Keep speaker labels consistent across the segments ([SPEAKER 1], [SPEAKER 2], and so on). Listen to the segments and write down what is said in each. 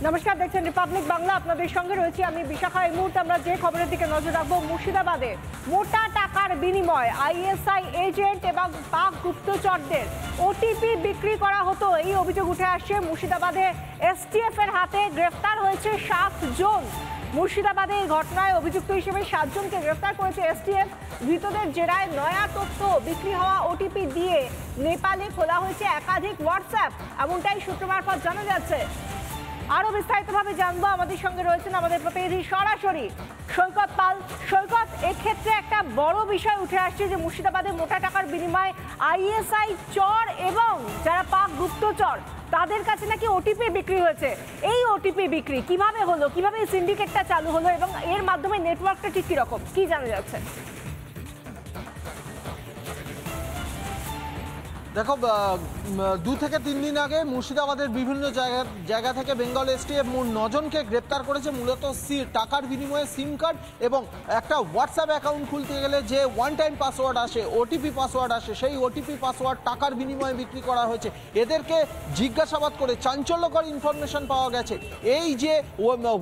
[SPEAKER 1] নমস্কার, দেখছেন রিপাবলিক বাংলা। আপনাদের সঙ্গে রয়েছি আমি বিশাখা। এই মুহূর্তে আমরা যে খবরের দিকে নজর রাখবো, মুর্শিদাবাদে মোটা টাকার বিনিময় আইএসআই এজেন্ট এবং পাক গুপ্তচরদের ওটিপি বিক্রি করা হতো, এই অভিযোগ উঠে আসছে। মুর্শিদাবাদে এসটিএফ এর হাতে গ্রেফতার হয়েছে 7 জন। মুর্শিদাবাদে এই ঘটনায় অভিযুক্ত হিসেবে 7 জনকে গ্রেফতার করেছে এসটিএফ। ধৃতদের জেরায় নয়া তথ্য, বিক্রি হওয়া ওটিপি দিয়ে নেপালে খোলা হয়েছে একাধিক হোয়াটসঅ্যাপ, এমনটাই সূত্র মারফত জানা যাচ্ছে। আরো বিস্তারিতভাবে জানবো, আমাদের সঙ্গে রয়েছেন আমাদের প্রতিনিধি সরাসরি সৈকত পাল। সৈকত, এক্ষেত্রে একটা বড় বিষয় উঠে আসছে যে মুর্শিদাবাদে মোটা টাকার বিনিময়ে আইএসআই চর এবং যারা পাক গুপ্তচর তাদের কাছে নাকি ওটিপি বিক্রি হয়েছে। এই ওটিপি বিক্রি কিভাবে হলো, কিভাবে এই সিন্ডিকেটটা চালু হলো এবং এর মাধ্যমে নেটওয়ার্কটা ঠিক কিরকম, কি জানা যাচ্ছে?
[SPEAKER 2] দেখো, 2 থেকে 3 দিন আগে মুর্শিদাবাদের বিভিন্ন জায়গা থেকে বেঙ্গল এসটিএফ মোট 9 জনকে গ্রেপ্তার করেছে। মূলত টাকার বিনিময়ে সিম কার্ড এবং একটা হোয়াটসঅ্যাপ অ্যাকাউন্ট খুলতে গেলে যে ওয়ান টাইম পাসওয়ার্ড আসে, ওটিপি পাসওয়ার্ড আসে, সেই ওটিপি পাসওয়ার্ড টাকার বিনিময়ে বিক্রি করা হয়েছে। এদেরকে জিজ্ঞাসাবাদ করে চাঞ্চল্যকর ইনফরমেশন পাওয়া গেছে। এই যে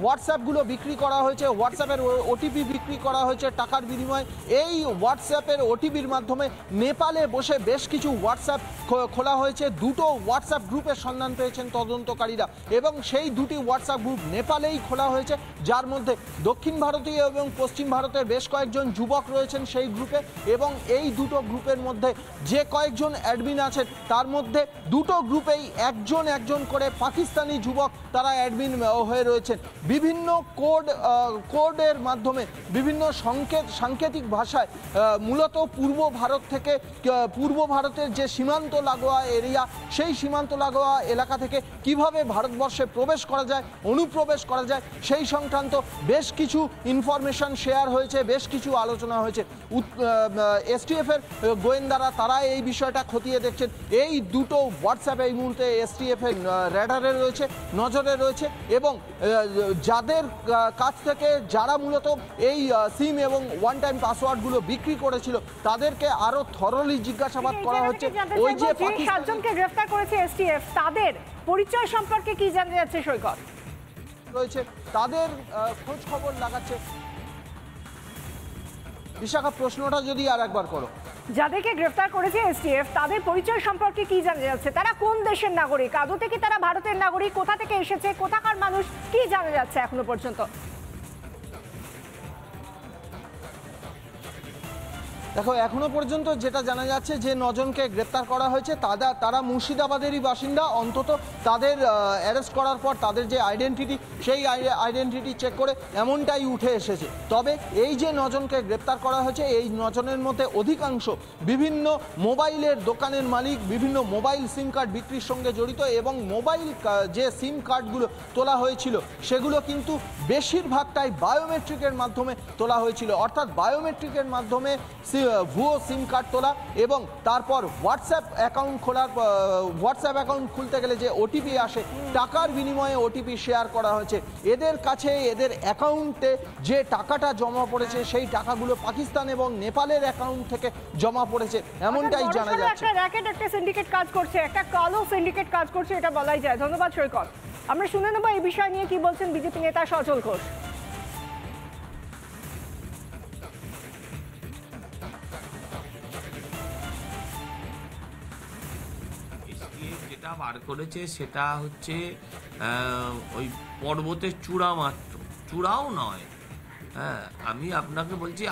[SPEAKER 2] হোয়াটসঅ্যাপগুলো বিক্রি করা হয়েছে, হোয়াটসঅ্যাপের ওটিপি বিক্রি করা হয়েছে টাকার বিনিময়ে, এই হোয়াটসঅ্যাপের ওটিপির মাধ্যমে নেপালে বসে বেশ কিছু হোয়াটসঅ্যাপ খোলা হয়েছে। দুটো হোয়াটসঅ্যাপ গ্রুপের সন্ধান পেয়েছেন তদন্তকারীরা এবং সেই দুটি হোয়াটসঅ্যাপ গ্রুপ নেপালেই খোলা হয়েছে, যার মধ্যে দক্ষিণ ভারতীয় এবং পশ্চিম ভারতের বেশ কয়েকজন যুবক রয়েছেন সেই গ্রুপে। এবং এই দুটো গ্রুপের মধ্যে যে কয়েকজন অ্যাডমিন আছেন তার মধ্যে দুটো গ্রুপেই একজন করে পাকিস্তানি যুবক তারা অ্যাডমিন হয়ে রয়েছেন। বিভিন্ন কোডের মাধ্যমে বিভিন্ন সাংকেতিক ভাষায় মূলত পূর্ব ভারতের যে সীমান্ত লাগোয়া এরিয়া, সেই সীমান্ত লাগোয়া এলাকা থেকে কিভাবে ভারতবর্ষে প্রবেশ করা যায়, অনুপ্রবেশ করা যায়, সেই সংক্রান্ত বেশ কিছু ইনফরমেশন শেয়ার হয়েছে, বেশ কিছু আলোচনা হয়েছে। এসটিএফ এর গোয়েন্দারা তারা এই বিষয়টা খতিয়ে দেখছেন। এই দুটো হোয়াটসঅ্যাপ এই মুহূর্তে এসটিএফ এর র্যাডারে রয়েছে, নজরে রয়েছে এবং যাদের কাছ থেকে যারা মূলত এই সিম এবং ওয়ান টাইম পাসওয়ার্ডগুলো বিক্রি করেছিল তাদেরকে আরো থরলি জিজ্ঞাসাবাদ করা হচ্ছে। ওই যে
[SPEAKER 1] 7 জনকে গ্রেফতার করেছে এসটিএফ, তাদের পরিচয় সম্পর্কে কি জানা যাচ্ছে সৈকত?
[SPEAKER 2] রয়েছে, তাদের খোঁজ খবর লাগাচ্ছে। বিশাখা, প্রশ্নটা যদি আর একবার করো।
[SPEAKER 1] যাদেরকে গ্রেফতার করেছে এসটিএফ তাদের পরিচয় সম্পর্কে কি জানা যাচ্ছে? তারা কোন দেশের নাগরিক, আদৌ থেকে তারা ভারতের নাগরিক, কোথা থেকে এসেছে, কোথাকার মানুষ, কি জানা যাচ্ছে এখনো পর্যন্ত?
[SPEAKER 2] দেখো, এখনো পর্যন্ত যেটা জানা যাচ্ছে যে 9 জনকে গ্রেপ্তার করা হয়েছে তারা মুর্শিদাবাদেরই বাসিন্দা। অন্তত তাদের অ্যারেস্ট করার পর তাদের যে আইডেন্টিটি, সেই আইডেন্টিটি চেক করে এমনটাই উঠে এসেছে। তবে এই যে 9 জনকে গ্রেপ্তার করা হয়েছে, এই 9 জনের মধ্যে অধিকাংশ বিভিন্ন মোবাইলের দোকানের মালিক, বিভিন্ন মোবাইল সিম কার্ড বিক্রির সঙ্গে জড়িত এবং মোবাইল যে সিম কার্ডগুলো তোলা হয়েছিল সেগুলো কিন্তু বেশিরভাগটাই বায়োমেট্রিকের মাধ্যমে তোলা হয়েছিল। অর্থাৎ বায়োমেট্রিকের মাধ্যমে ভুয়ো সিম কার্ড তোলা এবং তারপর হোয়াটসঅ্যাপ অ্যাকাউন্ট খুলতে গেলে যে ওটিপি আসে, টাকার বিনিময়ে ওটিপি শেয়ার করা হয়েছে। এদের কাছে এদের অ্যাকাউন্টে যে টাকাটা জমা পড়েছে সেই টাকাগুলো পাকিস্তান এবং নেপালের অ্যাকাউন্ট থেকে জমা পড়েছে, এমনটাই জানা যাচ্ছে।
[SPEAKER 1] একটা র্যাকেট, একটা সিন্ডিকেট কাজ করছে, একটা কালো সিন্ডিকেট কাজ করছে, এটা বলাই যায়। ধন্যবাদ সৈকত। আমরা শুনে নেব এই বিষয় নিয়ে কি বলছেন বিজেপি নেতা সজল ঘোষ।
[SPEAKER 3] যেটা বার করেছে সেটা হচ্ছে ওই পর্বতের চূড়া মাত্র, চূড়াও নয়। হ্যাঁ, আমি আপনাকে বলছি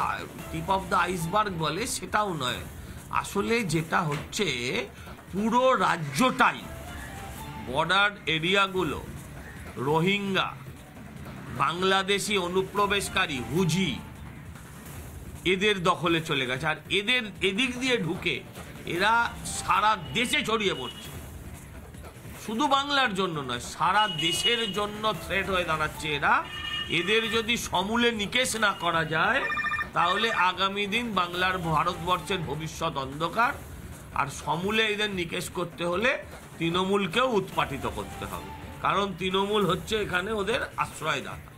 [SPEAKER 3] টিপ অফ দ্য আইসবার্গ বলে, সেটাও নয়। আসলে যেটা হচ্ছে পুরো রাজ্যটাই, বর্ডার এরিয়াগুলো, রোহিঙ্গা, বাংলাদেশি অনুপ্রবেশকারী, হুজি, এদের দখলে চলে গেছে। আর এদিক দিয়ে ঢুকে এরা সারা দেশে ছড়িয়ে পড়ছে। শুধু বাংলার জন্য নয়, সারা দেশের জন্য থ্রেট হয়ে দাঁড়াচ্ছে এরা। এদের যদি সমূলে নিকেশ না করা যায় তাহলে আগামী দিন বাংলার, ভারতবর্ষের ভবিষ্যৎ অন্ধকার। আর সমূলে এদের নিকেশ করতে হলে তৃণমূলকেও উৎপাটিত করতে হবে, কারণ তৃণমূল হচ্ছে এখানে ওদের আশ্রয়দাতা।